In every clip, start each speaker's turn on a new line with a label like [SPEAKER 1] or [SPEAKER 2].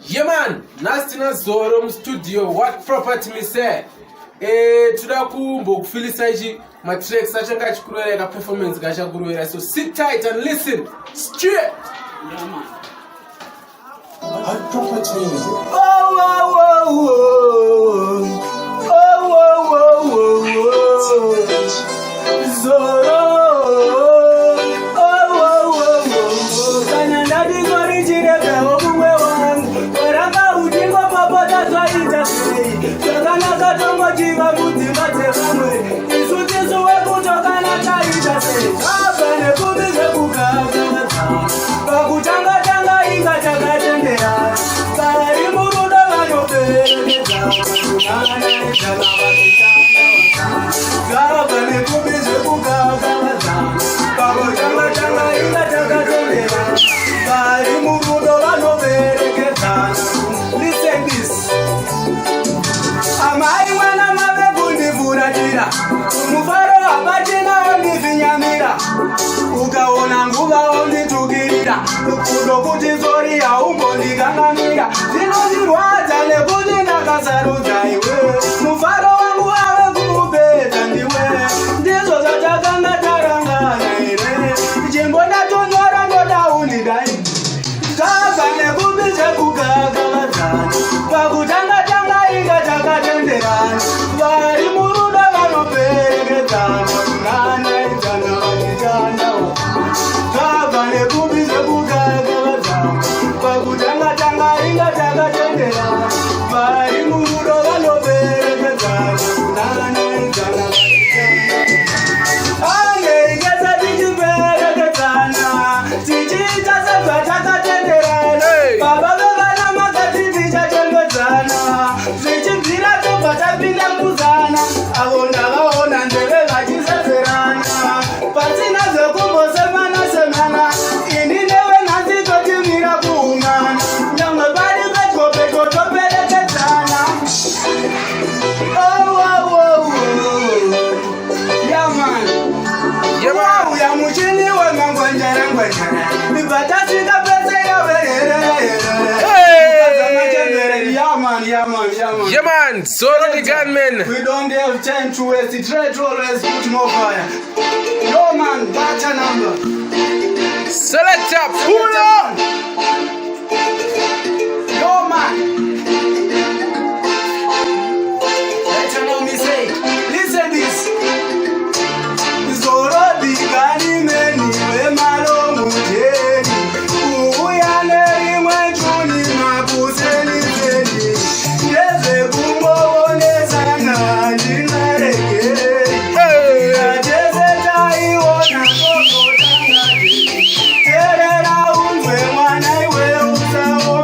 [SPEAKER 1] Yeah man, Nastina Zoro studio, what property me say? Toda kumbo kufilisa ichi matracks achanga chikurera performance gachakurera, so sit tight and listen straight.
[SPEAKER 2] Yeah man.
[SPEAKER 1] What property music?
[SPEAKER 2] Oh oh oh oh oh oh oh oh Zoro. Mufaro abachina ondivinyamira ukaona nguva onditukirira kudo kuti zori haungondikanganyira zvinozvirwadza nekuti ndakasarudza iwe mufaro wangu ave kuupedza ndiwe ndizvo zvatakanga tarangana ere chimbondatonyora ndoda undidai kabva nekupi zvekugagavadzana pakutanga inga takatenderana vari murudo vanoperekedzana kunanaizana vachitanda kabva nekupi zvekugagavadzana pakutanga inga takatenderana vari murudo vanoperekedzana kunanaizana vachitanda angeikesa tichiperekedzana tichiita sezvatakatenderana baba vevana makati tichachengedzana zvichibvira tobva tapinda muzana avo ndavaona ndeve vachisezerana pasina zvekumbosemana ini newe nhasi totimira kuungana nyangwe pari petwopeto toperekedzana yamauya muchini wemangwenjerengwenjere ibva tasvika pese
[SPEAKER 1] Yeah man, Zoro the gunman.
[SPEAKER 2] We don't have time to waste it. Try to always put more fire. Yo man, that's a number.
[SPEAKER 1] Select up, pull up.
[SPEAKER 2] Yo man. Let you know me say. Listen this. Zoro the gunman. We malo mujeni. Uya neri mwenchuni makuseni zeni. Yeze kumbo onezana ndinarekere. Yajeze taiona koko tangati. Terera unzwe mwana iwe usaona.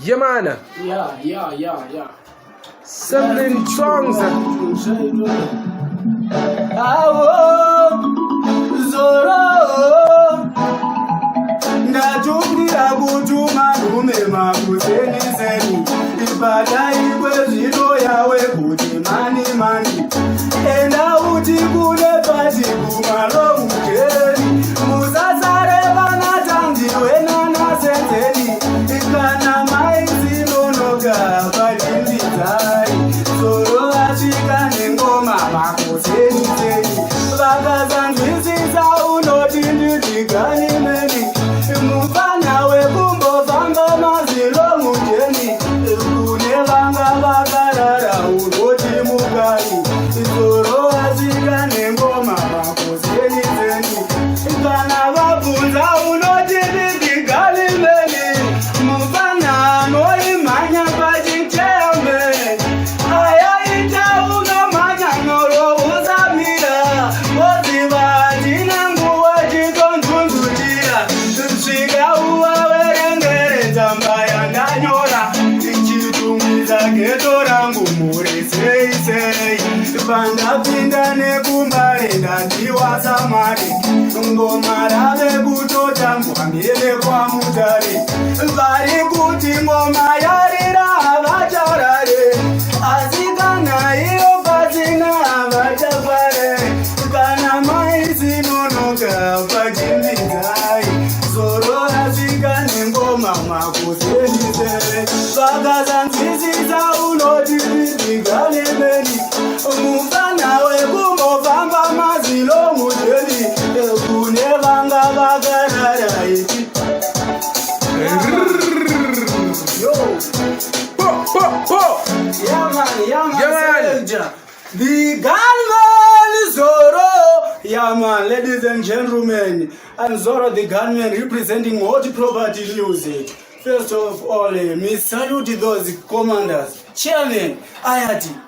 [SPEAKER 1] Yeah, man.
[SPEAKER 3] Yeah.
[SPEAKER 1] Selling songs.
[SPEAKER 2] Ndatumira kutuma nhume makuzeniseni ibadai kwezvino yawe kuti mani enda uti kune pati kumaro mujeri musasare vanatandiwe nanasenzeni kana maizinonoga padindidzari zoro asvika nengoma makuzeniseni vakazanzwisisa unoti ndidiganimeni mufana wekumbofamba mazilo mujeni kune vanga vakarara unoti mugari zoro asvika nengoma makuzeniseni kana vabvunza unoti ndidiganimeni mufana noimhanya pachitembe ayaita unamhanya nyoro usamira woziva tina nguva chitonzunzutira svika uvaverengere tsamba yandanyora ichitumidza geto rangu mhuri sei pandapinda nekumbare ndandiwasa mari ngoma rave kutotambwa mbele kwamutare vari kuti ngoma yarira havacharare asi kana iyo pasina havachafare kana maizinonoka pachimbidzai zoro rasvika nengoma makuzenisere vakazanzwisisa unoti ndidiganimeni mufana wekumbofamba mazilo mujeri kune vanga vakarara ichi The gunman Zoro. Yeah, man, ladies and gentlemen, I'm Zoro the gunman representing Hot Property Music. First of all, me salute those commanders, chairman, Ayati.